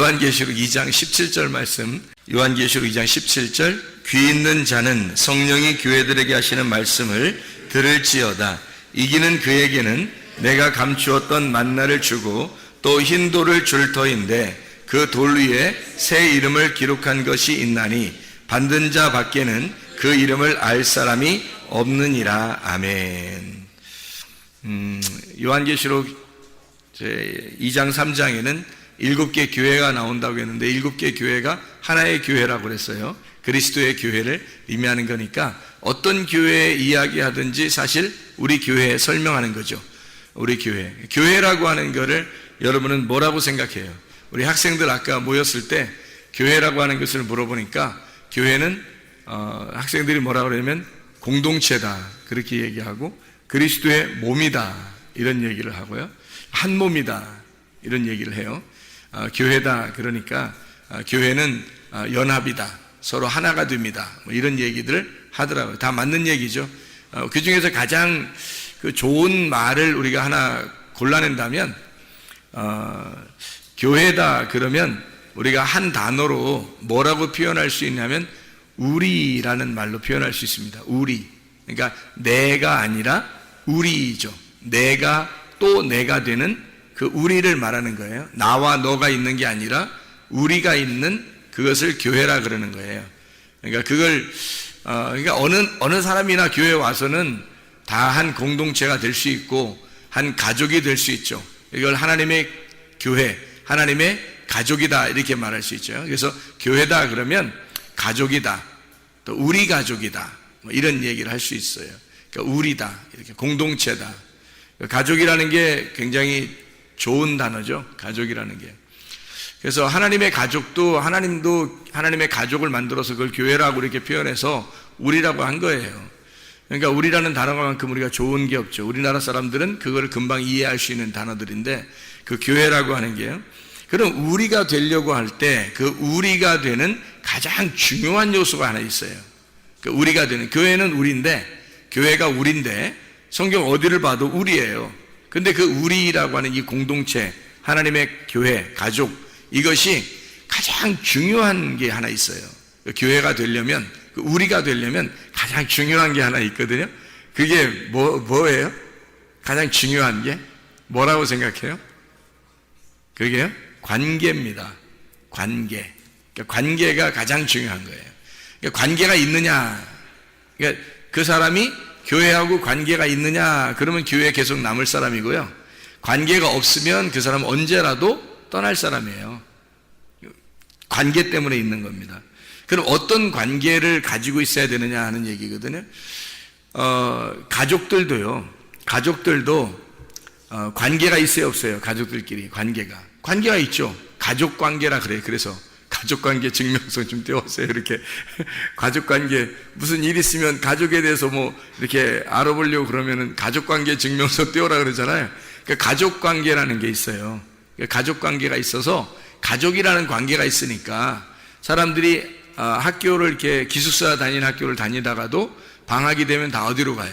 요한계시록 2장 17절 말씀, 요한계시록 2장 17절, 귀 있는 자는 성령이 교회들에게 하시는 말씀을 들을지어다. 이기는 그에게는 내가 감추었던 만나를 주고 또 흰 돌을 줄 터인데 그 돌 위에 새 이름을 기록한 것이 있나니 받는 자 밖에는 그 이름을 알 사람이 없느니라. 아멘. 요한계시록 2장 3장에는 7개 교회가 나온다고 했는데 7개 교회가 하나의 교회라고 그랬어요. 그리스도의 교회를 의미하는 거니까 어떤 교회 이야기하든지 사실 우리 교회에 설명하는 거죠. 우리 교회. 교회라고 하는 거를 여러분은 뭐라고 생각해요? 우리 학생들 아까 모였을 때 교회라고 하는 것을 물어보니까 교회는 학생들이 뭐라고 그러냐면 공동체다 그렇게 얘기하고 그리스도의 몸이다 이런 얘기를 하고요. 한 몸이다 이런 얘기를 해요. 교회다 그러니까 교회는 연합이다 서로 하나가 됩니다 뭐 이런 얘기들을 하더라고요. 다 맞는 얘기죠. 그 중에서 가장 그 좋은 말을 우리가 하나 골라낸다면 교회다 그러면 우리가 한 단어로 뭐라고 표현할 수 있냐면 우리라는 말로 표현할 수 있습니다. 우리. 그러니까 내가 아니라 우리죠. 내가 또 내가 되는 그 우리를 말하는 거예요. 나와 너가 있는 게 아니라 우리가 있는 그것을 교회라 그러는 거예요. 그러니까 그걸 그러니까 어느 사람이나 교회에 와서는 다 한 공동체가 될 수 있고 한 가족이 될 수 있죠. 이걸 하나님의 교회, 하나님의 가족이다 이렇게 말할 수 있죠. 그래서 교회다 그러면 가족이다, 또 우리 가족이다 뭐 이런 얘기를 할 수 있어요. 그러니까 우리다 이렇게 공동체다. 가족이라는 게 굉장히 좋은 단어죠. 가족이라는 게. 그래서 하나님의 가족도 하나님도 하나님의 가족을 만들어서 그걸 교회라고 이렇게 표현해서 우리라고 한 거예요. 그러니까 우리라는 단어만큼 우리가 좋은 게 없죠. 우리나라 사람들은 그걸 금방 이해할 수 있는 단어들인데 그 교회라고 하는 게요. 그럼 우리가 되려고 할 때 그 우리가 되는 가장 중요한 요소가 하나 있어요. 그 우리가 되는 교회는 우리인데 교회가 우리인데 성경 어디를 봐도 우리예요. 근데 그 우리라고 하는 이 공동체 하나님의 교회 가족 이것이 가장 중요한 게 하나 있어요. 그 교회가 되려면 그 우리가 되려면 가장 중요한 게 하나 있거든요. 그게 뭐예요? 가장 중요한 게 뭐라고 생각해요? 그게요? 관계입니다. 관계. 그러니까 관계가 가장 중요한 거예요. 그러니까 관계가 있느냐? 그러니까 그 사람이 교회하고 관계가 있느냐? 그러면 교회에 계속 남을 사람이고요. 관계가 없으면 그 사람은 언제라도 떠날 사람이에요. 관계 때문에 있는 겁니다. 그럼 어떤 관계를 가지고 있어야 되느냐 하는 얘기거든요. 가족들도 관계가 있어요, 없어요? 가족들끼리 관계가 있죠. 가족 관계라 그래요. 그래서 가족 관계 증명서 좀 떼왔어요. 이렇게 가족 관계 무슨 일 있으면 가족에 대해서 뭐 이렇게 알아보려고 그러면은 가족 관계 증명서 떼오라 그러잖아요. 그러니까 가족 관계라는 게 있어요. 그러니까 가족 관계가 있어서 가족이라는 관계가 있으니까 사람들이 학교를 이렇게 기숙사 다니는 학교를 다니다가도 방학이 되면 다 어디로 가요?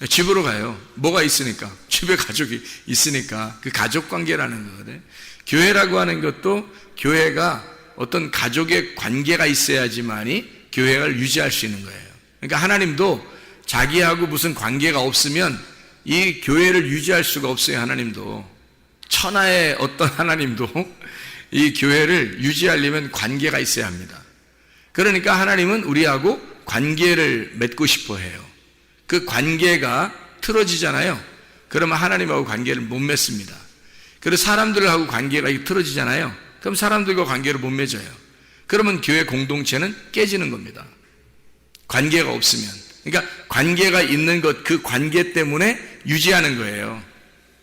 집으로 가요. 뭐가 있으니까? 집에 가족이 있으니까 그 가족 관계라는 거거든요. 교회라고 하는 것도 교회가 어떤 가족의 관계가 있어야지만이 교회를 유지할 수 있는 거예요. 그러니까 하나님도 자기하고 무슨 관계가 없으면 이 교회를 유지할 수가 없어요. 하나님도 천하의 어떤 하나님도 이 교회를 유지하려면 관계가 있어야 합니다. 그러니까 하나님은 우리하고 관계를 맺고 싶어 해요. 그 관계가 틀어지잖아요. 그러면 하나님하고 관계를 못 맺습니다. 그래서 사람들하고 관계가 틀어지잖아요. 그럼 사람들과 관계를 못 맺어요. 그러면 교회 공동체는 깨지는 겁니다. 관계가 없으면. 그러니까 관계가 있는 것, 그 관계 때문에 유지하는 거예요.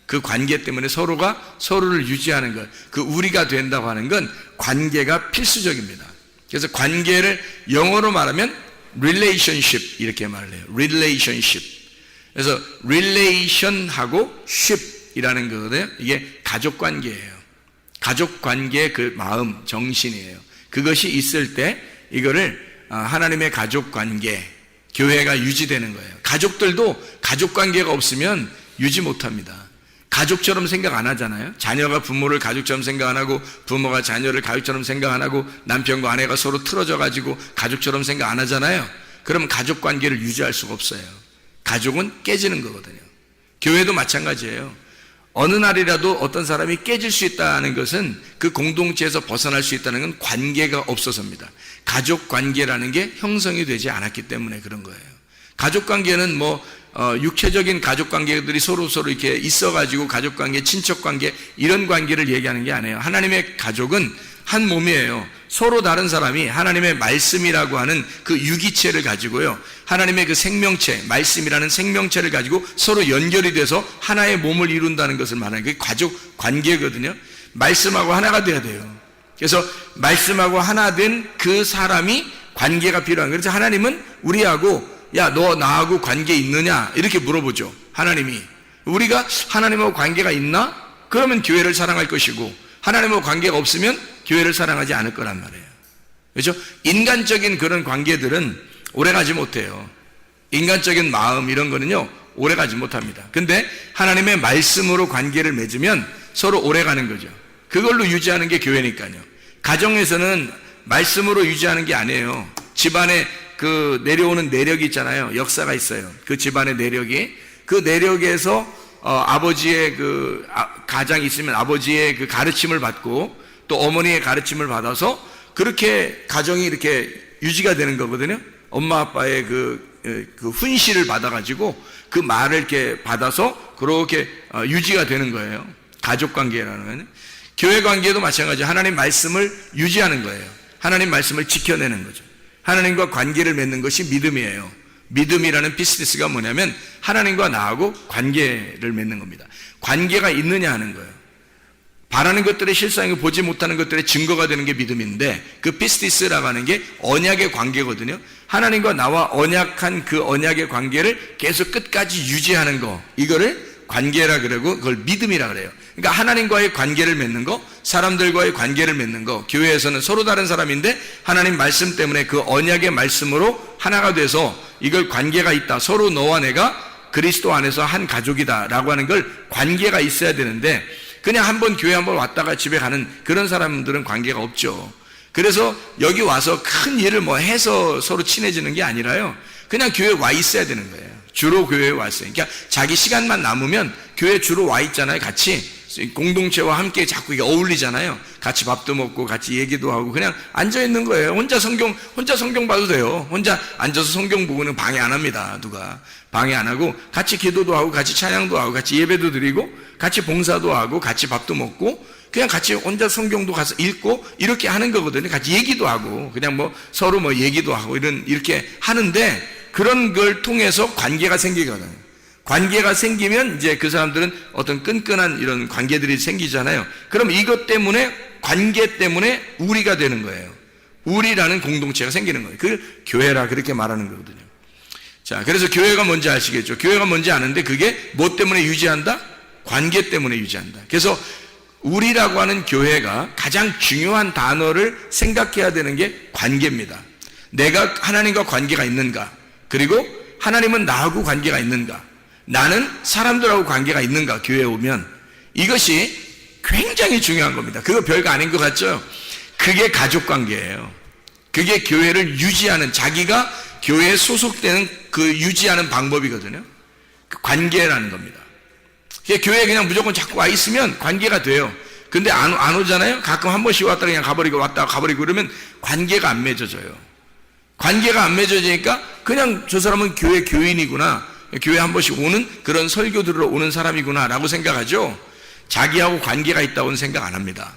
그 관계 때문에 서로가 서로를 유지하는 것, 그 우리가 된다고 하는 건 관계가 필수적입니다. 그래서 관계를 영어로 말하면 relationship 이렇게 말을 해요. relationship. 그래서 relation하고 ship이라는 거거든요. 이게 가족 관계예요. 가족 관계의 그 마음, 정신이에요. 그것이 있을 때 이거를 하나님의 가족 관계, 교회가 유지되는 거예요. 가족들도 가족 관계가 없으면 유지 못합니다. 가족처럼 생각 안 하잖아요. 자녀가 부모를 가족처럼 생각 안 하고 부모가 자녀를 가족처럼 생각 안 하고 남편과 아내가 서로 틀어져 가지고 가족처럼 생각 안 하잖아요. 그러면 가족 관계를 유지할 수가 없어요. 가족은 깨지는 거거든요. 교회도 마찬가지예요. 어느 날이라도 어떤 사람이 깨질 수 있다는 것은 그 공동체에서 벗어날 수 있다는 건 관계가 없어서입니다. 가족 관계라는 게 형성이 되지 않았기 때문에 그런 거예요. 가족 관계는 육체적인 가족 관계들이 서로 이렇게 있어가지고 가족 관계, 친척 관계 이런 관계를 얘기하는 게 아니에요. 하나님의 가족은 한 몸이에요. 서로 다른 사람이 하나님의 말씀이라고 하는 그 유기체를 가지고요, 하나님의 그 생명체, 말씀이라는 생명체를 가지고 서로 연결이 돼서 하나의 몸을 이룬다는 것을 말하는 게 가족 관계거든요. 말씀하고 하나가 돼야 돼요. 그래서 말씀하고 하나 된 그 사람이 관계가 필요한 거예요. 그래서 하나님은 우리하고 야, 너 나하고 관계 있느냐? 이렇게 물어보죠. 하나님이. 우리가 하나님하고 관계가 있나? 그러면 교회를 사랑할 것이고, 하나님하고 관계가 없으면 교회를 사랑하지 않을 거란 말이에요. 그렇죠? 인간적인 그런 관계들은 오래가지 못해요. 인간적인 마음 이런 거는요, 오래가지 못합니다. 근데 하나님의 말씀으로 관계를 맺으면 서로 오래가는 거죠. 그걸로 유지하는 게 교회니까요. 가정에서는 말씀으로 유지하는 게 아니에요. 집안에 그 내려오는 내력이 있잖아요. 역사가 있어요. 그 집안의 내력이, 그 내력에서 아버지의 그 가장이 있으면 아버지의 그 가르침을 받고 또 어머니의 가르침을 받아서 그렇게 가정이 이렇게 유지가 되는 거거든요. 엄마 아빠의 그 훈시를 받아가지고 그 말을 이렇게 받아서 그렇게 유지가 되는 거예요. 가족 관계라는 거는. 교회 관계도 마찬가지예요. 하나님 말씀을 유지하는 거예요. 하나님 말씀을 지켜내는 거죠. 하나님과 관계를 맺는 것이 믿음이에요. 믿음이라는 비즈니스가 뭐냐면 하나님과 나하고 관계를 맺는 겁니다. 관계가 있느냐 하는 거예요. 바라는 것들의 실상이고 보지 못하는 것들의 증거가 되는 게 믿음인데, 그 비즈니스라고 하는 게 언약의 관계거든요. 하나님과 나와 언약한 그 언약의 관계를 계속 끝까지 유지하는 거, 이거를 관계라 그러고 그걸 믿음이라 그래요. 그러니까 하나님과의 관계를 맺는 거, 사람들과의 관계를 맺는 거, 교회에서는 서로 다른 사람인데 하나님 말씀 때문에 그 언약의 말씀으로 하나가 돼서 이걸 관계가 있다, 서로 너와 내가 그리스도 안에서 한 가족이다 라고 하는 걸 관계가 있어야 되는데, 그냥 한번 교회 한번 왔다가 집에 가는 그런 사람들은 관계가 없죠. 그래서 여기 와서 큰 일을 해서 서로 친해지는 게 아니라요, 그냥 교회에 와 있어야 되는 거예요. 주로 교회에 왔어요. 그러니까 자기 시간만 남으면 교회에 주로 와 있잖아요. 같이 공동체와 함께 자꾸 이게 어울리잖아요. 같이 밥도 먹고 같이 얘기도 하고 그냥 앉아 있는 거예요. 혼자 성경 봐도 돼요. 혼자 앉아서 성경 보고는 방해 안 합니다. 누가 방해 안 하고 같이 기도도 하고 같이 찬양도 하고 같이 예배도 드리고 같이 봉사도 하고 같이 밥도 먹고 그냥 같이 혼자 성경도 가서 읽고 이렇게 하는 거거든요. 같이 얘기도 하고 그냥 서로 얘기도 하고 이렇게 하는데, 그런 걸 통해서 관계가 생기거든요. 관계가 생기면 이제 그 사람들은 어떤 끈끈한 이런 관계들이 생기잖아요. 그럼 이것 때문에, 관계 때문에 우리가 되는 거예요. 우리라는 공동체가 생기는 거예요. 그걸 교회라 그렇게 말하는 거거든요. 자, 그래서 교회가 뭔지 아시겠죠? 교회가 뭔지 아는데 그게 뭐 때문에 유지한다? 관계 때문에 유지한다. 그래서 우리라고 하는 교회가 가장 중요한 단어를 생각해야 되는 게 관계입니다. 내가 하나님과 관계가 있는가? 그리고 하나님은 나하고 관계가 있는가? 나는 사람들하고 관계가 있는가? 교회에 오면 이것이 굉장히 중요한 겁니다. 그거 별거 아닌 것 같죠? 그게 가족 관계예요. 그게 교회를 유지하는, 자기가 교회에 소속되는 그 유지하는 방법이거든요. 그 관계라는 겁니다. 교회에 그냥 무조건 자꾸 와 있으면 관계가 돼요. 근데 안 오잖아요? 가끔 한 번씩 왔다가 그냥 가버리고 왔다가 가버리고 그러면 관계가 안 맺어져요. 관계가 안 맺어지니까 그냥 저 사람은 교회 교인이구나, 교회 한 번씩 오는 그런 설교 들으러 오는 사람이구나 라고 생각하죠. 자기하고 관계가 있다고는 생각 안 합니다.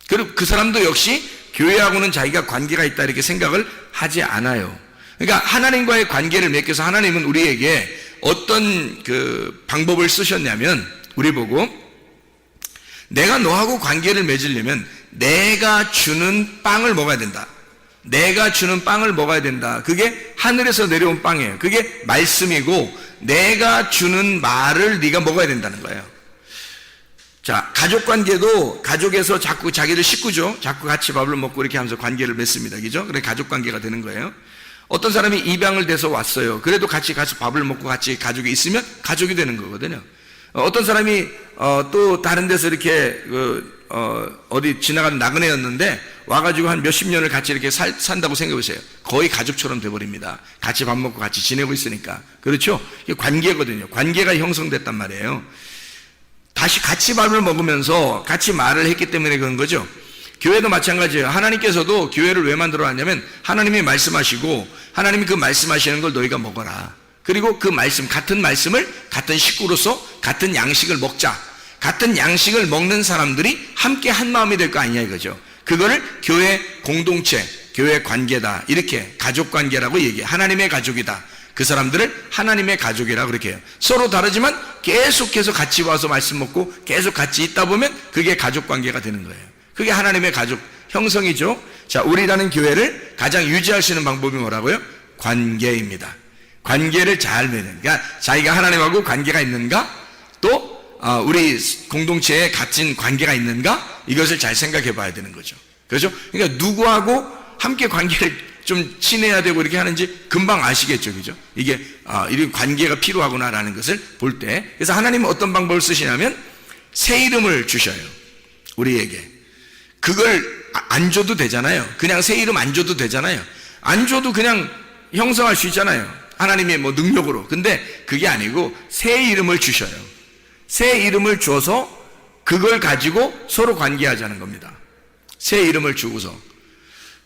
그리고 그 사람도 역시 교회하고는 자기가 관계가 있다 이렇게 생각을 하지 않아요. 그러니까 하나님과의 관계를 맺기 위해서 하나님은 우리에게 어떤 그 방법을 쓰셨냐면, 우리 보고 내가 너하고 관계를 맺으려면 내가 주는 빵을 먹어야 된다. 내가 주는 빵을 먹어야 된다. 그게 하늘에서 내려온 빵이에요. 그게 말씀이고 내가 주는 말을 네가 먹어야 된다는 거예요. 자, 가족 관계도 가족에서 자꾸 자기들 식구죠. 자꾸 같이 밥을 먹고 이렇게 하면서 관계를 맺습니다. 그죠? 그래 가족 관계가 되는 거예요. 어떤 사람이 입양을 돼서 왔어요. 그래도 같이 가서 밥을 먹고 같이 가족이 있으면 가족이 되는 거거든요. 어떤 사람이 또 다른 데서 이렇게 어디 지나가는 나그네였는데 와가지고 한 몇십 년을 같이 이렇게 산다고 생각해보세요. 거의 가족처럼 돼버립니다. 같이 밥 먹고 같이 지내고 있으니까. 그렇죠? 이게 관계거든요. 관계가 형성됐단 말이에요. 다시 같이 밥을 먹으면서 같이 말을 했기 때문에 그런 거죠. 교회도 마찬가지예요. 하나님께서도 교회를 왜 만들어 놨냐면 하나님이 말씀하시고 하나님이 그 말씀하시는 걸 너희가 먹어라. 그리고 그 말씀, 같은 말씀을 같은 식구로서 같은 양식을 먹자. 같은 양식을 먹는 사람들이 함께 한 마음이 될 거 아니냐 이거죠. 그거를 교회 공동체, 교회 관계다. 이렇게 가족 관계라고 얘기해. 하나님의 가족이다. 그 사람들을 하나님의 가족이라고 그렇게 해요. 서로 다르지만 계속해서 같이 와서 말씀 먹고 계속 같이 있다 보면 그게 가족 관계가 되는 거예요. 그게 하나님의 가족 형성이죠. 자, 우리라는 교회를 가장 유지할 수 있는 방법이 뭐라고요? 관계입니다. 관계를 잘 맺는. 그러니까 자기가 하나님하고 관계가 있는가? 또 우리 공동체에 갇힌 관계가 있는가? 이것을 잘 생각해 봐야 되는 거죠. 그렇죠? 그러니까 누구하고 함께 관계를 좀 친해야 되고 이렇게 하는지 금방 아시겠죠. 그죠? 이게 이런 관계가 필요하구나라는 것을 볼 때. 그래서 하나님은 어떤 방법을 쓰시냐면 새 이름을 주셔요. 우리에게. 그걸 안 줘도 되잖아요. 그냥 새 이름 안 줘도 되잖아요. 안 줘도 그냥 형성할 수 있잖아요. 하나님의 뭐 능력으로. 근데 그게 아니고 새 이름을 주셔요. 새 이름을 줘서 그걸 가지고 서로 관계하자는 겁니다. 새 이름을 주고서.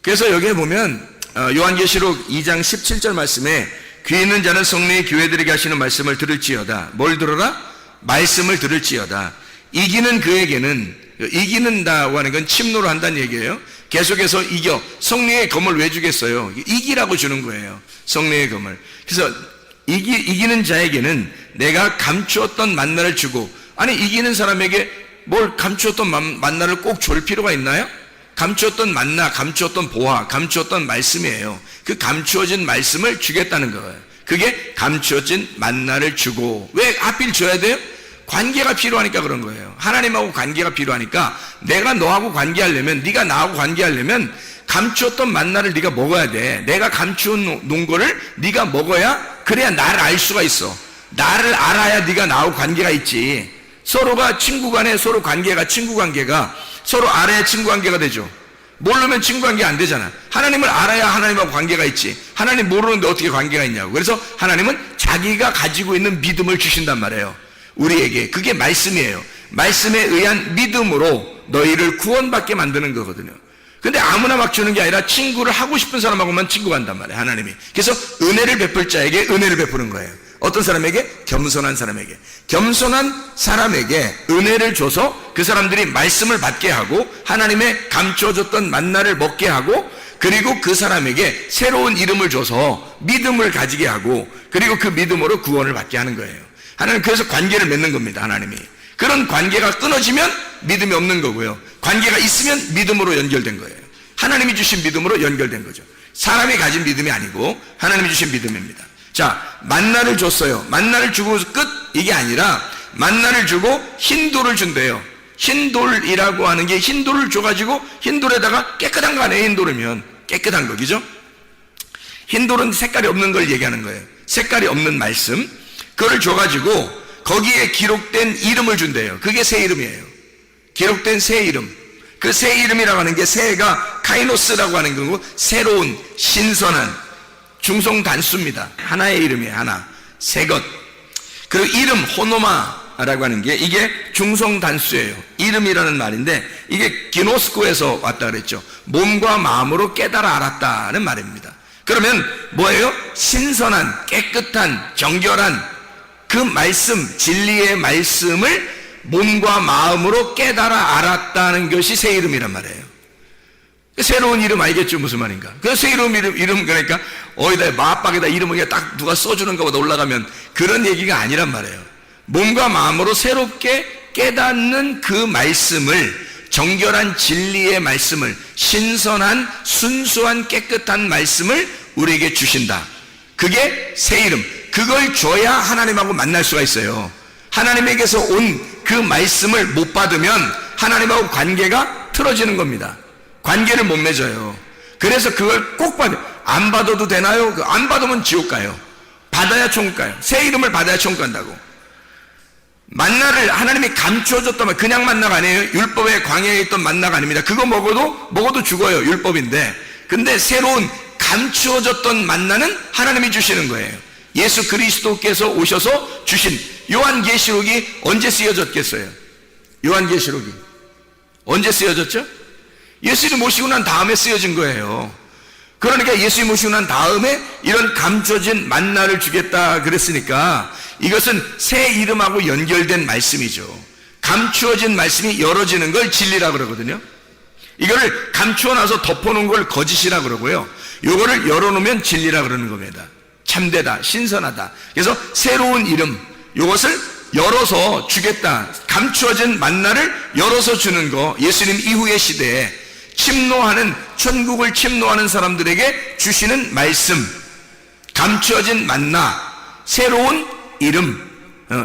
그래서 여기에 보면 요한계시록 2장 17절 말씀에 귀 있는 자는 성령의 교회들에게 하시는 말씀을 들을지어다. 뭘 들어라? 말씀을 들을지어다. 이기는 그에게는, 이기는다고 하는 건 침노를 한다는 얘기예요. 계속해서 이겨. 성령의 검을 왜 주겠어요? 이기라고 주는 거예요. 성령의 검을. 그래서 이기는 자에게는 내가 감추었던 만나를 주고, 아니 이기는 사람에게 뭘 감추었던 만나를 꼭 줄 필요가 있나요? 감추었던 만나, 감추었던 보화, 감추었던 말씀이에요. 그 감추어진 말씀을 주겠다는 거예요. 그게 감추어진 만나를 주고. 왜 하필 줘야 돼요? 관계가 필요하니까 그런 거예요. 하나님하고 관계가 필요하니까 내가 너하고 관계하려면, 네가 나하고 관계하려면 감추었던 만나를 네가 먹어야 돼. 내가 감추어 놓은 거를 네가 먹어야, 그래야 나를 알 수가 있어. 나를 알아야 네가 나하고 관계가 있지. 서로가 친구 간에 서로 관계가, 친구 관계가 서로 알아야 친구 관계가 되죠. 모르면 친구 관계 안 되잖아. 하나님을 알아야 하나님하고 관계가 있지. 하나님 모르는데 어떻게 관계가 있냐고. 그래서 하나님은 자기가 가지고 있는 믿음을 주신단 말이에요. 우리에게. 그게 말씀이에요. 말씀에 의한 믿음으로 너희를 구원받게 만드는 거거든요. 근데 아무나 막 주는 게 아니라 친구를 하고 싶은 사람하고만 친구가 한단 말이에요. 하나님이. 그래서 은혜를 베풀 자에게 은혜를 베푸는 거예요. 어떤 사람에게? 겸손한 사람에게. 겸손한 사람에게 은혜를 줘서 그 사람들이 말씀을 받게 하고 하나님의 감춰줬던 만나를 먹게 하고, 그리고 그 사람에게 새로운 이름을 줘서 믿음을 가지게 하고, 그리고 그 믿음으로 구원을 받게 하는 거예요. 하나님 그래서 관계를 맺는 겁니다. 하나님이. 그런 관계가 끊어지면 믿음이 없는 거고요. 관계가 있으면 믿음으로 연결된 거예요. 하나님이 주신 믿음으로 연결된 거죠. 사람이 가진 믿음이 아니고 하나님이 주신 믿음입니다. 자, 만나를 줬어요. 만나를 주고 끝? 이게 아니라 만나를 주고 흰돌을 준대요. 흰돌이라고 하는 게, 흰돌을 줘가지고 흰돌에다가 깨끗한 거 아니에요. 흰돌이면 깨끗한 거, 그죠? 흰돌은 색깔이 없는 걸 얘기하는 거예요. 색깔이 없는 말씀, 그걸 줘가지고 거기에 기록된 이름을 준대요. 그게 새 이름이에요. 기록된 새 이름. 그 새 이름이라고 하는 게, 새가 카이노스라고 하는 거고, 새로운, 신선한, 중성 단수입니다. 하나의 이름이에요. 하나. 새 것. 그리고 이름, 호노마라고 하는 게, 이게 중성 단수예요. 이름이라는 말인데, 이게 기노스코에서 왔다 그랬죠. 몸과 마음으로 깨달아 알았다는 말입니다. 그러면 뭐예요? 신선한, 깨끗한, 정결한 그 말씀, 진리의 말씀을 몸과 마음으로 깨달아 알았다는 것이 새 이름이란 말이에요. 새로운 이름 알겠죠? 무슨 말인가? 그 새 이름 그러니까 어디다 마박에다 이름을 딱 누가 써주는 것보다 올라가면 그런 얘기가 아니란 말이에요. 몸과 마음으로 새롭게 깨닫는 그 말씀을, 정결한 진리의 말씀을, 신선한 순수한 깨끗한 말씀을 우리에게 주신다. 그게 새 이름. 그걸 줘야 하나님하고 만날 수가 있어요. 하나님에게서 온 그 말씀을 못 받으면 하나님하고 관계가 틀어지는 겁니다. 관계를 못 맺어요. 그래서 그걸 꼭 받아요. 안 받아도 되나요? 안 받으면 지옥 가요. 받아야 천국 가요. 새 이름을 받아야 천국 간다고. 만나를 하나님이 감추어줬단 말이에요. 그냥 만나가 아니에요. 율법의 광야에 있던 만나가 아닙니다. 그거 먹어도 죽어요. 율법인데. 근데 새로운 감추어졌던 만나는 하나님이 주시는 거예요. 예수 그리스도께서 오셔서 주신 요한계시록이 언제 쓰여졌겠어요? 요한계시록이 언제 쓰여졌죠? 예수님 모시고 난 다음에 쓰여진 거예요. 그러니까 예수님 모시고 난 다음에 이런 감춰진 만나를 주겠다 그랬으니까 이것은 새 이름하고 연결된 말씀이죠. 감추어진 말씀이 열어지는 걸 진리라 그러거든요. 이거를 감추어놔서 덮어놓은 걸 거짓이라 그러고요, 요거를 열어놓으면 진리라 그러는 겁니다. 참되다, 신선하다. 그래서 새로운 이름, 요것을 열어서 주겠다. 감추어진 만나를 열어서 주는 거, 예수님 이후의 시대에 침노하는, 천국을 침노하는 사람들에게 주시는 말씀, 감추어진 만나, 새로운 이름,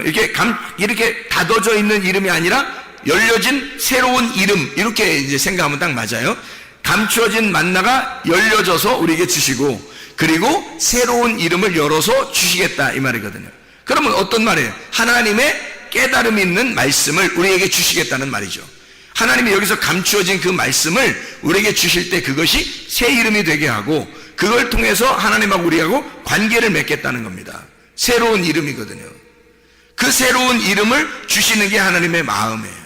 이렇게 닫아져 있는 이름이 아니라 열려진 새로운 이름, 이렇게 이제 생각하면 딱 맞아요. 감추어진 만나가 열려져서 우리에게 주시고, 그리고 새로운 이름을 열어서 주시겠다 이 말이거든요. 그러면 어떤 말이에요? 하나님의 깨달음 있는 말씀을 우리에게 주시겠다는 말이죠. 하나님이 여기서 감추어진 그 말씀을 우리에게 주실 때 그것이 새 이름이 되게 하고, 그걸 통해서 하나님하고 우리하고 관계를 맺겠다는 겁니다. 새로운 이름이거든요. 그 새로운 이름을 주시는 게 하나님의 마음이에요.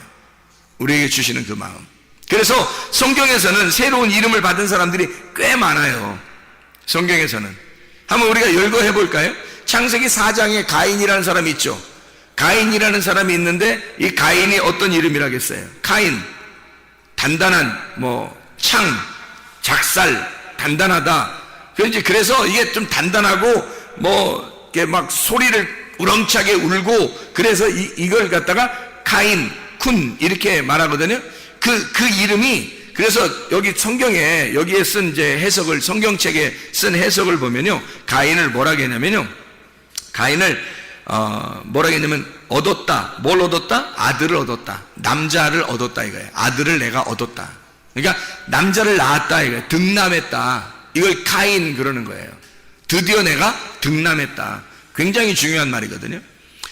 우리에게 주시는 그 마음. 그래서 성경에서는 새로운 이름을 받은 사람들이 꽤 많아요. 성경에서는. 한번 우리가 열거해 볼까요? 창세기 4장에 가인이라는 사람이 있죠. 가인이라는 사람이 있는데 이 가인이 어떤 이름이라겠어요? 카인, 단단한, 창, 작살, 단단하다. 그래서 이게 좀 단단하고 이렇게 막 소리를 우렁차게 울고, 그래서 이걸 갖다가 카인, 쿤 이렇게 말하거든요. 그 이름이, 그래서 여기 성경에 여기에 쓴 이제 해석을, 성경책에 쓴 해석을 보면요, 가인을 뭐라 했냐면요, 가인을 뭐라 했냐면 얻었다. 뭘 얻었다? 아들을 얻었다. 남자를 얻었다 이거예요. 아들을 내가 얻었다. 그러니까 남자를 낳았다 이거예요. 득남했다. 이걸 가인 그러는 거예요. 드디어 내가 득남했다. 굉장히 중요한 말이거든요.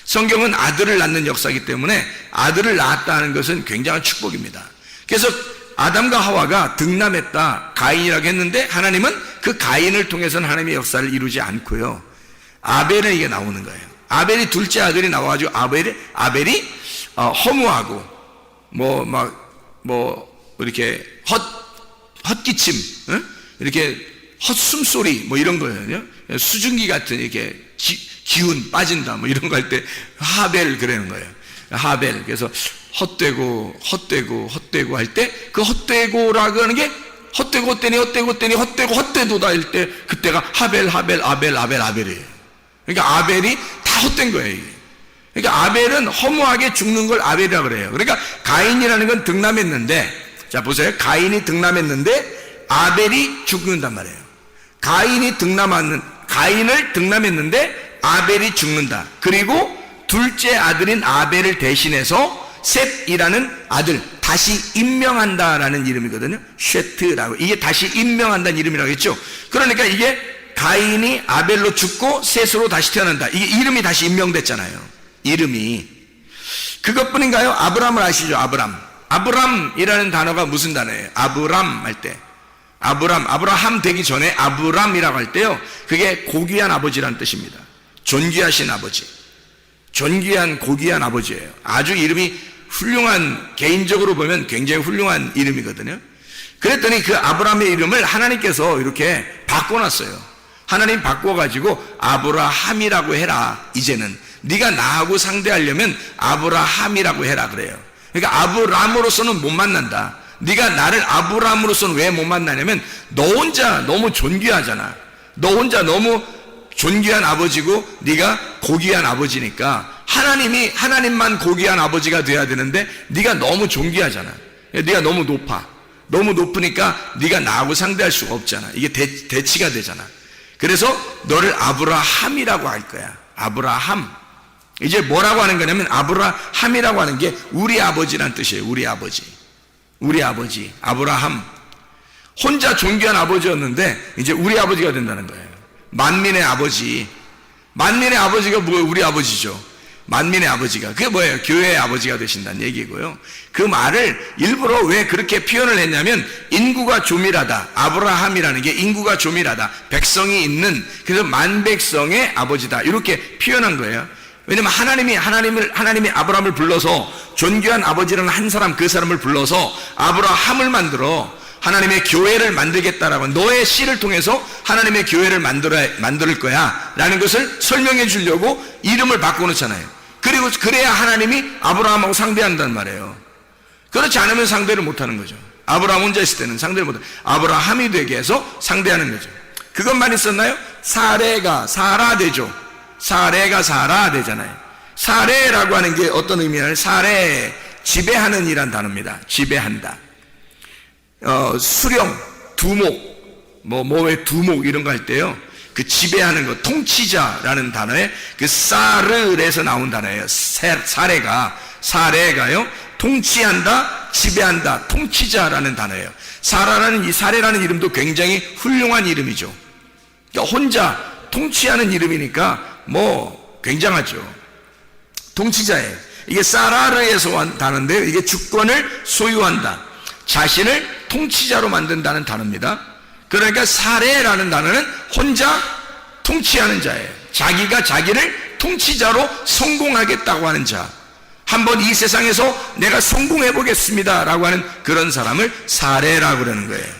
성경은 아들을 낳는 역사이기 때문에 아들을 낳았다는 것은 굉장한 축복입니다. 그래서 아담과 하와가 득남했다, 가인이라고 했는데, 하나님은 그 가인을 통해서는 하나님의 역사를 이루지 않고요, 아벨은 이게 나오는 거예요. 아벨이 둘째 아들이 나와가지고 아벨이 허무하고 이렇게 헛기침, 이렇게 헛숨소리 이런 거예요. 수증기 같은 이렇게 기운 빠진다 이런 거 할 때 하벨 그러는 거예요. 하벨. 그래서 헛되고 할 때 그 헛되고라고 하는 게 헛되도다 할 때 그때가 아벨이에요. 그러니까 아벨이 다 헛된 거예요. 이게. 그러니까 아벨은 허무하게 죽는 걸 아벨이라고 그래요. 그러니까 가인이라는 건 득남했는데, 자 보세요. 가인이 득남했는데 아벨이 죽는단 말이에요. 가인을 득남했는데 아벨이 죽는다. 그리고 둘째 아들인 아벨을 대신해서 셋이라는 아들 다시 임명한다라는 이름이거든요. 쉐트라고. 이게 다시 임명한다는 이름이라고 했죠. 그러니까 이게 가인이 아벨로 죽고 셋으로 다시 태어난다. 이게 이름이 다시 임명됐잖아요. 이름이. 그것뿐인가요? 아브람을 아시죠? 아브람이라는 단어가 무슨 단어예요? 아브람 할 때, 아브라함 되기 전에 아브람이라고 할 때요, 그게 고귀한 아버지라는 뜻입니다. 존귀하신 아버지, 존귀한 고귀한 아버지예요. 아주 이름이 훌륭한, 개인적으로 보면 굉장히 훌륭한 이름이거든요. 그랬더니 그 아브라함의 이름을 하나님께서 이렇게 바꿔놨어요. 하나님 바꿔가지고 아브라함이라고 해라. 이제는 네가 나하고 상대하려면 아브라함이라고 해라 그래요. 그러니까 아브람으로서는 못 만난다. 네가 나를 아브람으로서는 왜 못 만나냐면 너 혼자 너무 존귀하잖아. 너 혼자 너무 존귀한 아버지고 네가 고귀한 아버지니까 하나님만 고귀한 아버지가 돼야 되는데 네가 너무 존귀하잖아. 네가 너무 높아. 너무 높으니까 네가 나하고 상대할 수가 없잖아. 이게 대치가 되잖아. 그래서 너를 아브라함이라고 할 거야. 아브라함. 이제 뭐라고 하는 거냐면 아브라함이라고 하는 게 우리 아버지란 뜻이에요. 우리 아버지, 아브라함. 혼자 존귀한 아버지였는데 이제 우리 아버지가 된다는 거예요. 만민의 아버지가 뭐예요? 우리 아버지죠. 만민의 아버지가. 그게 뭐예요? 교회의 아버지가 되신다는 얘기고요. 그 말을 일부러 왜 그렇게 표현을 했냐면 인구가 조밀하다. 아브라함이라는 게 인구가 조밀하다. 백성이 있는, 그래서 만백성의 아버지다. 이렇게 표현한 거예요. 왜냐면 하나님이 아브라함을 불러서 존귀한 아버지라는 한 사람, 그 사람을 불러서 아브라함을 만들어 하나님의 교회를 만들겠다라고, 너의 씨를 통해서 하나님의 교회를 만들 거야 라는 것을 설명해 주려고 이름을 바꿔놓잖아요. 그리고 그래야 하나님이 아브라함하고 상대한단 말이에요. 그렇지 않으면 상대를 못하는 거죠. 아브라함 혼자 있을 때는 상대를 못하고 아브라함이 되게 해서 상대하는 거죠. 그것만 있었나요? 사레가 사라 되죠. 사레가 사라 되잖아요. 사레라고 하는 게 어떤 의미냐면, 사레, 지배하는 이란 단어입니다. 지배한다. 수령, 두목, 왜 두목 이런 거 할 때요, 그 지배하는 거, 통치자라는 단어에 그 사르에서 나온 단어예요. 사레가요, 통치한다, 지배한다, 통치자라는 단어예요. 사레라는 이름도 굉장히 훌륭한 이름이죠. 그러니까 혼자 통치하는 이름이니까 굉장하죠. 통치자예요. 이게 사라르에서 온 단어인데요, 이게 주권을 소유한다, 자신을 통치자로 만든다는 단어입니다. 그러니까 사레라는 단어는 혼자 통치하는 자예요. 자기가 자기를 통치자로 성공하겠다고 하는 자, 한번 이 세상에서 내가 성공해 보겠습니다 라고 하는 그런 사람을 사레라고 그러는 거예요.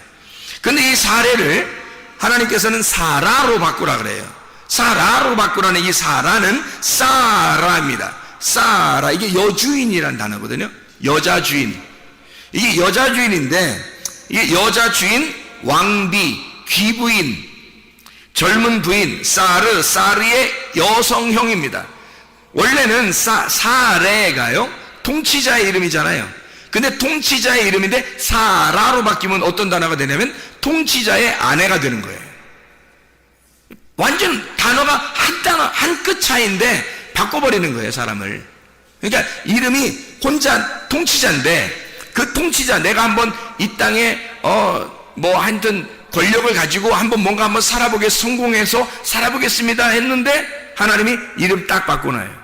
근데 이 사레를 하나님께서는 사라로 바꾸라 그래요. 사라로 바꾸라는 이 사라는 사라입니다. 사라, 이게 여주인이란 단어거든요. 여자 주인. 이게 여자 주인인데, 이게 여자 주인, 왕비, 귀부인, 젊은 부인, 사르의 여성형입니다. 원래는 사레가요, 통치자의 이름이잖아요. 근데 통치자의 이름인데 사라로 바뀌면 어떤 단어가 되냐면 통치자의 아내가 되는 거예요. 완전 단어가 한 끗 차이인데 바꿔버리는 거예요, 사람을. 그러니까 이름이 혼자 통치자인데, 그 통치자, 내가 한번 이 땅에 하여튼 권력을 가지고 뭔가 한번 성공해서 살아보겠습니다 했는데 하나님이 이름 딱 바꿔놔요.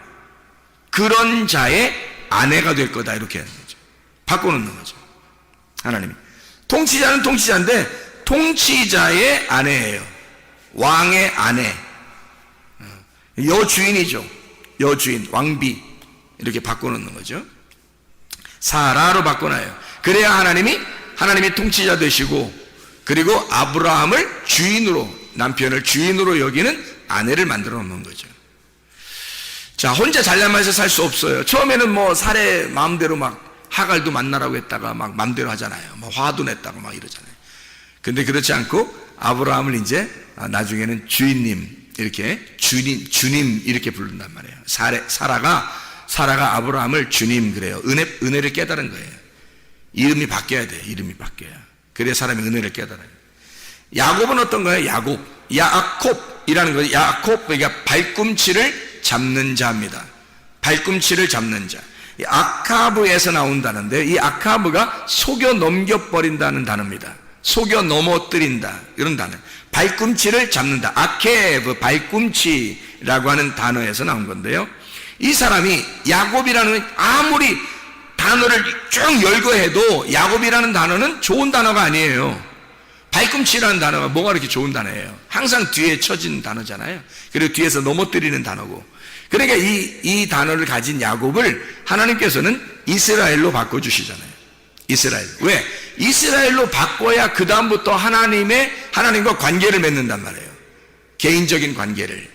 그런 자의 아내가 될 거다, 이렇게 하는 거죠. 바꿔놓는 거죠, 하나님이. 통치자는 통치자인데 통치자의 아내예요. 왕의 아내, 여주인이죠. 여주인, 왕비, 이렇게 바꿔놓는 거죠. 사라로 바꿔놔요. 그래야 하나님이 통치자 되시고, 그리고 아브라함을 남편을 주인으로 여기는 아내를 만들어 놓는 거죠. 자, 혼자 잘나면서 살 수 없어요. 처음에는 사레 마음대로 하갈도 만나라고 했다가 마음대로 하잖아요. 화도 냈다고 이러잖아요. 근데 그렇지 않고 아브라함을 이제 나중에는 주인님, 이렇게 주님 이렇게 부른단 말이에요. 사라가 아브라함을 주님 그래요. 은혜를 깨달은 거예요. 이름이 바뀌어야 돼요. 이름이 바뀌어야. 그래야 사람이 은혜를 깨달아요. 야곱은 어떤 거예요? 야곱이라는 거예요. 야곱, 그러니까 발꿈치를 잡는 자입니다. 발꿈치를 잡는 자. 이 아카브에서 나온다는데, 이 아카브가 속여 넘겨버린다는 단어입니다. 속여 넘어뜨린다, 이런 단어. 발꿈치를 잡는다. 아케브, 발꿈치라고 하는 단어에서 나온 건데요, 이 사람이 야곱이라는, 아무리 단어를 쭉 열거해도 야곱이라는 단어는 좋은 단어가 아니에요. 발꿈치라는 단어가 뭐가 그렇게 좋은 단어예요? 항상 뒤에 쳐진 단어잖아요. 그리고 뒤에서 넘어뜨리는 단어고. 그러니까 이 단어를 가진 야곱을 하나님께서는 이스라엘로 바꿔주시잖아요. 이스라엘. 왜? 이스라엘로 바꿔야 그 다음부터 하나님과 관계를 맺는단 말이에요. 개인적인 관계를.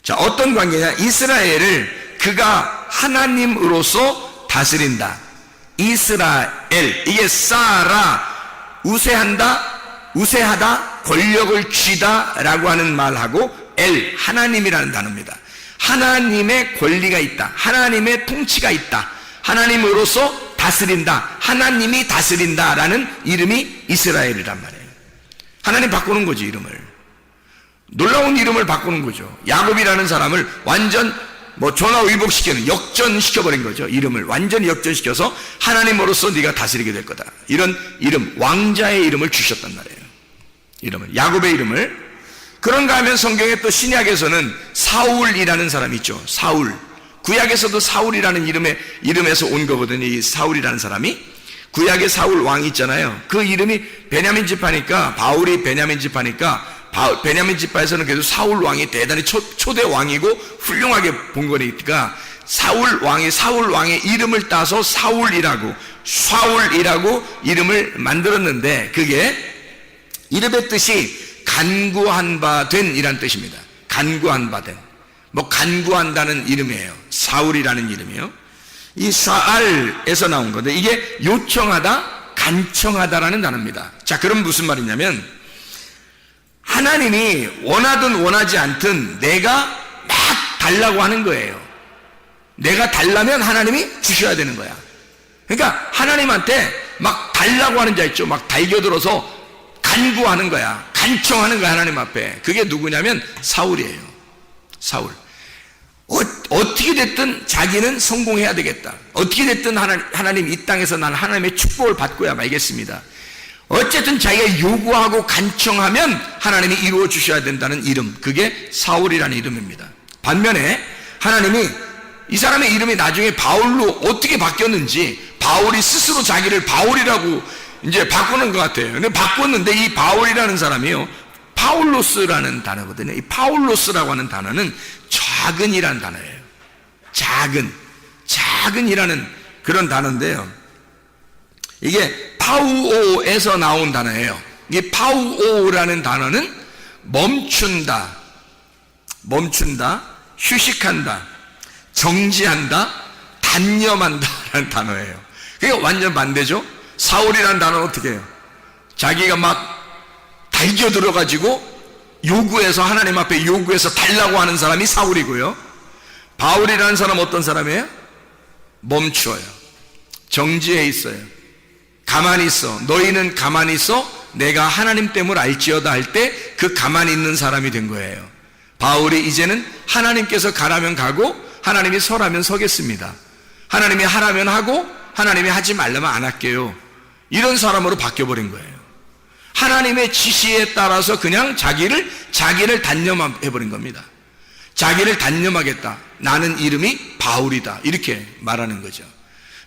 자, 어떤 관계냐? 이스라엘을 그가 하나님으로서 다스린다. 이스라엘. 이게 사라, 우세하다, 권력을 쥐다 라고 하는 말하고 하나님이라는 단어입니다. 하나님의 권리가 있다. 하나님의 통치가 있다. 하나님으로서 다스린다. 하나님이 다스린다라는 이름이 이스라엘이란 말이에요. 하나님 바꾸는 거지, 이름을. 놀라운 이름을 바꾸는 거죠. 야곱이라는 사람을 완전 전화위복시키는, 역전시켜버린 거죠. 이름을 완전히 역전시켜서 하나님으로서 네가 다스리게 될 거다. 이런 이름, 왕자의 이름을 주셨단 말이에요. 이름을, 야곱의 이름을. 그런가 하면 성경에 또 신약에서는 사울이라는 사람이 있죠. 사울. 구약에서도 사울이라는 이름에서 온 거거든요. 이 사울이라는 사람이. 구약의 사울 왕이 있잖아요. 그 이름이 베냐민 지파니까, 바울이 베냐민 지파니까, 베냐민 지파에서는 그래도 사울 왕이 대단히 초대 왕이고 훌륭하게 본 거니까 사울 왕의 이름을 따서 사울이라고 이름을 만들었는데, 그게 이름의 뜻이 간구한 바 된 이란 뜻입니다. 간구한 바 된. 간구한다는 이름이에요. 사울이라는 이름이요. 이 샤알에서 나온 건데, 이게 요청하다, 간청하다라는 단어입니다. 자, 그럼 무슨 말이냐면, 하나님이 원하든 원하지 않든 내가 막 달라고 하는 거예요. 내가 달라면 하나님이 주셔야 되는 거야. 그러니까 하나님한테 막 달라고 하는 자 있죠. 막 달겨들어서 간구하는 거야. 간청하는 거야, 하나님 앞에. 그게 누구냐면 사울이에요. 사울. 어떻게 됐든 자기는 성공해야 되겠다. 어떻게 됐든 하나님 이 땅에서 난 하나님의 축복을 받고야 말겠습니다. 어쨌든 자기가 요구하고 간청하면 하나님이 이루어 주셔야 된다는 이름, 그게 사울이라는 이름입니다. 반면에 하나님이 이 사람의 이름이 나중에 바울로 어떻게 바뀌었는지, 바울이 스스로 자기를 바울이라고 이제 바꾸는 것 같아요. 근데 바꿨는데 이 바울이라는 사람이요, 파울로스라는 단어거든요. 이 파울로스라고 하는 단어는 작은이라는 단어예요. 작은이라는 그런 단어인데요. 이게 파우오에서 나온 단어예요. 이 파우오라는 단어는 멈춘다, 휴식한다, 정지한다, 단념한다라는 단어예요. 그게 완전 반대죠. 사울이라는 단어는 어떻게 해요? 자기가 막 달겨 들어가지고 요구해서, 하나님 앞에 요구해서 달라고 하는 사람이 사울이고요. 바울이라는 사람은 어떤 사람이에요? 멈추어요. 정지해 있어요. 가만히 있어. 너희는 가만히 있어. 내가 하나님 됨을 알지어다 할 때 그 가만히 있는 사람이 된 거예요. 바울이 이제는 하나님께서 가라면 가고 하나님이 서라면 서겠습니다. 하나님이 하라면 하고 하나님이 하지 말라면 안 할게요. 이런 사람으로 바뀌어버린 거예요. 하나님의 지시에 따라서 그냥 자기를 단념해버린 겁니다. 자기를 단념하겠다. 나는 이름이 바울이다. 이렇게 말하는 거죠.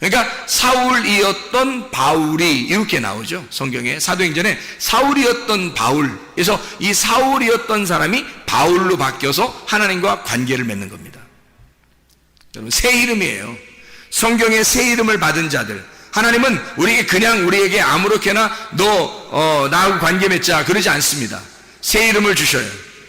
그러니까 사울이었던 바울이 이렇게 나오죠. 성경에 사도행전에 사울이었던 바울. 그래서 이 사울이었던 사람이 바울로 바뀌어서 하나님과 관계를 맺는 겁니다. 여러분, 새 이름이에요. 성경에 새 이름을 받은 자들, 하나님은 우리에게 아무렇게나 나하고 관계 맺자 그러지 않습니다. 새 이름을 주셔요.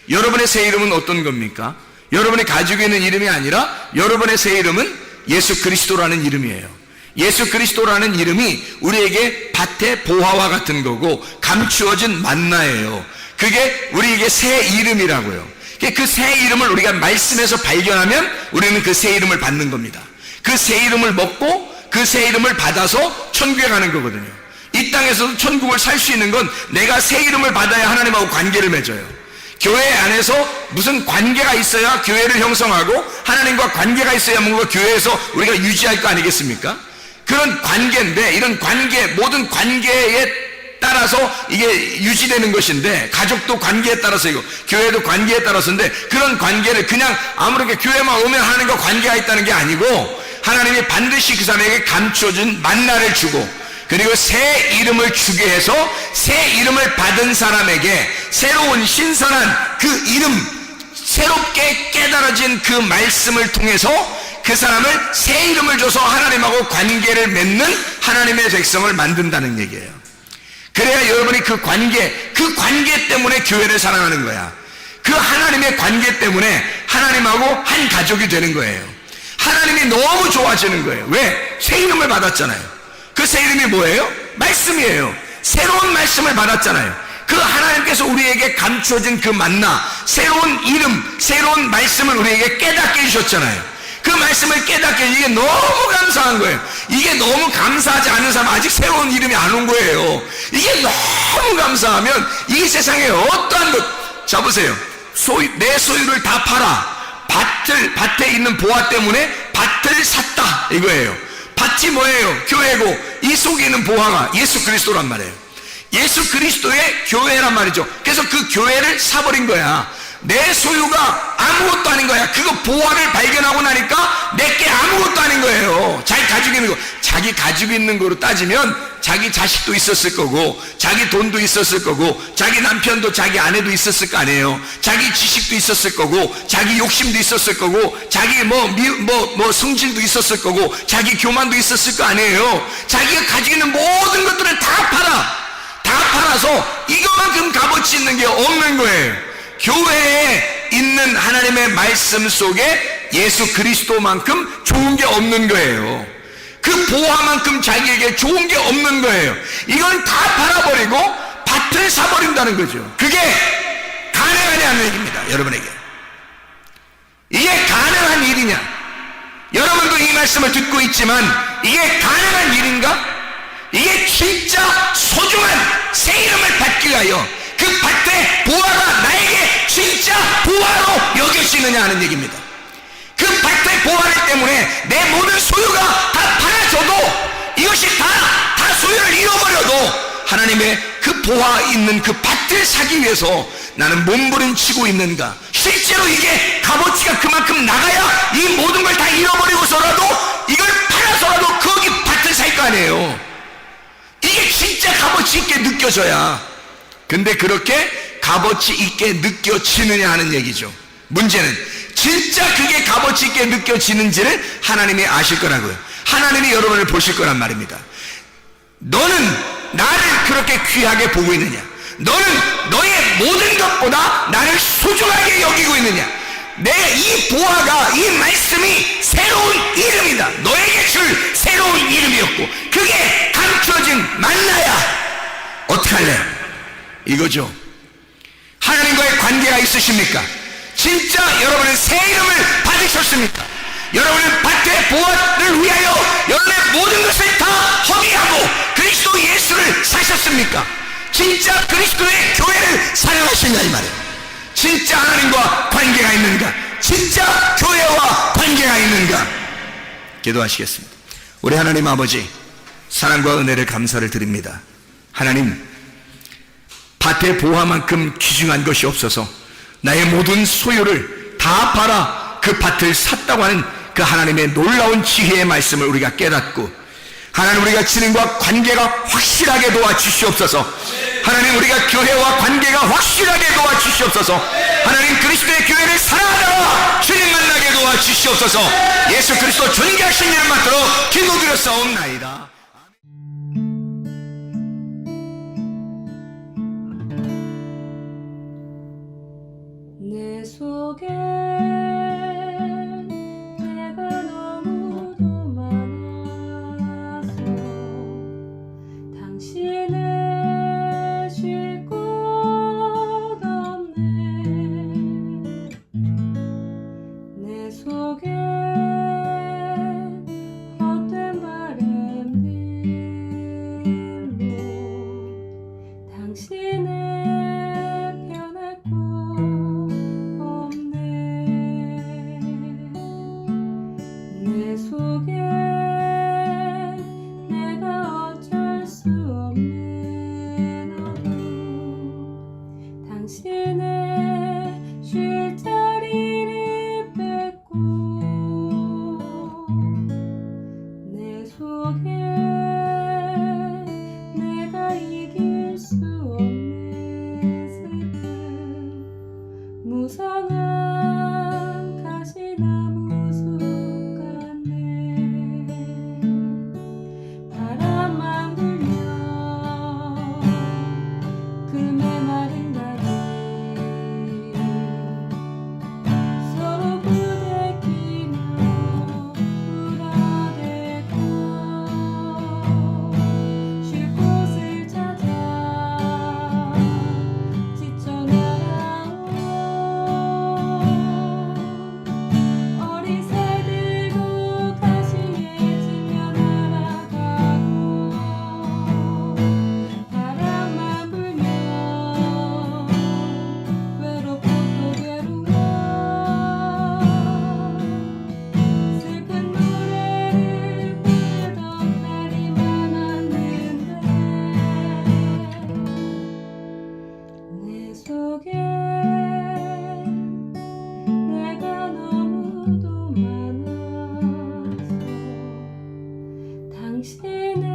여러분의 새 이름은 어떤 겁니까? 여러분이 가지고 있는 이름이 아니라 여러분의 새 이름은 예수 그리스도라는 이름이에요. 예수 그리스도라는 이름이 우리에게 밭의 보화와 같은 거고 감추어진 만나예요. 그게 우리에게 새 이름이라고요. 그 새 이름을 우리가 말씀에서 발견하면 우리는 그 새 이름을 받는 겁니다. 그 새 이름을 먹고 그 새 이름을 받아서 천국에 가는 거거든요. 이 땅에서도 천국을 살 수 있는 건 내가 새 이름을 받아야 하나님하고 관계를 맺어요. 교회 안에서 무슨 관계가 있어야 교회를 형성하고 하나님과 관계가 있어야 뭔가 교회에서 우리가 유지할 거 아니겠습니까? 그런 관계인데, 이런 관계, 모든 관계에 따라서 이게 유지되는 것인데, 가족도 관계에 따라서이고 교회도 관계에 따라서인데, 그런 관계를 그냥 아무렇게 교회만 오면 하나님과 관계가 있다는 게 아니고 하나님이 반드시 그 사람에게 감춰준 만나를 주고, 그리고 새 이름을 주게 해서 새 이름을 받은 사람에게 새로운 신선한 그 이름, 새롭게 깨달아진 그 말씀을 통해서 그 사람을 새 이름을 줘서 하나님하고 관계를 맺는 하나님의 백성을 만든다는 얘기예요. 그래야 여러분이 그 관계 때문에 교회를 사랑하는 거야. 그 하나님의 관계 때문에 하나님하고 한 가족이 되는 거예요. 하나님이 너무 좋아지는 거예요. 왜? 새 이름을 받았잖아요. 그 새 이름이 뭐예요? 말씀이에요. 새로운 말씀을 받았잖아요. 그 하나님께서 우리에게 감추어진 그 만나, 새로운 이름, 새로운 말씀을 우리에게 깨닫게 해주셨잖아요. 그 말씀을 깨닫게, 이게 너무 감사한 거예요. 이게 너무 감사하지 않은 사람 아직 새로운 이름이 안 온 거예요. 이게 너무 감사하면 이 세상에 어떠한 것, 자 보세요. 내 소유를 다 팔아. 밭에 있는 보화 때문에 밭을 샀다 이거예요. 밭이 뭐예요? 교회고, 이 속에 있는 보화가 예수 그리스도란 말이에요. 예수 그리스도의 교회란 말이죠. 그래서 그 교회를 사버린 거야. 내 소유가 아무것도 아닌 거야. 그거 보화를 발견하고 나니까 내게 아무것도 아닌 거예요. 자기 가지고 있는 거. 자기 가지고 있는 거로 따지면 자기 자식도 있었을 거고, 자기 돈도 있었을 거고, 자기 남편도 자기 아내도 있었을 거 아니에요. 자기 지식도 있었을 거고, 자기 욕심도 있었을 거고, 자기 성질도 있었을 거고, 자기 교만도 있었을 거 아니에요. 자기가 가지고 있는 모든 것들을 다 팔아서 이거만큼 값어치 있는 게 없는 거예요. 교회에 있는 하나님의 말씀 속에 예수 그리스도만큼 좋은 게 없는 거예요. 그 보화만큼 자기에게 좋은 게 없는 거예요. 이건 다 팔아버리고 밭을 사버린다는 거죠. 그게 가능하냐는 얘기입니다. 여러분에게 이게 가능한 일이냐? 여러분도 이 말씀을 듣고 있지만 이게 가능한 일인가? 이게 진짜 소중한 새 이름을 받기 위하여 그 밭의 보화가 나에게 진짜 보화로 여겨지느냐 하는 얘기입니다. 그 밭의 보화 때문에 내 모든 소유가 다 팔아져도, 이것이 다 소유를 잃어버려도 하나님의 그 보화 있는 그 밭을 사기 위해서 나는 몸부림치고 있는가? 실제로 이게 값어치가 그만큼 나가야 이 모든 걸 다 잃어버리고서라도 이걸 팔아서라도 거기 밭을 살 거 아니에요. 이게 진짜 값어치 있게 느껴져야. 근데 그렇게 값어치 있게 느껴지느냐 하는 얘기죠. 문제는 진짜 그게 값어치 있게 느껴지는지를 하나님이 아실 거라고요. 하나님이 여러분을 보실 거란 말입니다. 너는 나를 그렇게 귀하게 보고 있느냐? 너는 너의 모든 것보다 나를 소중하게 여기고 있느냐? 내 이 보화가, 이 말씀이 새로운 이름이다. 너에게 줄 새로운 이름이었고 그게 감춰진 만나야 어떻게 할래? 이거죠. 하나님과의 관계가 있으십니까? 진짜 여러분은 새 이름을 받으셨습니까? 여러분은 밭의 보화를 위하여 여러분의 모든 것을 다 허비하고 그리스도 예수를 사셨습니까? 진짜 그리스도의 교회를 사랑하시냐 이 말이에요. 진짜 하나님과 관계가 있는가? 진짜 교회와 관계가 있는가? 기도하시겠습니다. 우리 하나님 아버지, 사랑과 은혜를 감사를 드립니다. 하나님, 밭의 보화만큼 귀중한 것이 없어서 나의 모든 소유를 다 팔아 그 밭을 샀다고 하는 그 하나님의 놀라운 지혜의 말씀을 우리가 깨닫고, 하나님 우리가 주님과 관계가 확실하게 도와주시옵소서. 하나님 우리가 교회와 관계가 확실하게 도와주시옵소서. 하나님 그리스도의 교회를 사랑하다가 주님 만나게 도와주시옵소서. 예수 그리스도 존귀하신 이름 받들어 기도드렸사옵나이다. 내 속에 내가 너무도 많아서 당신을 쉴 곳 없네. 내 속에 헛된 바램들 당신의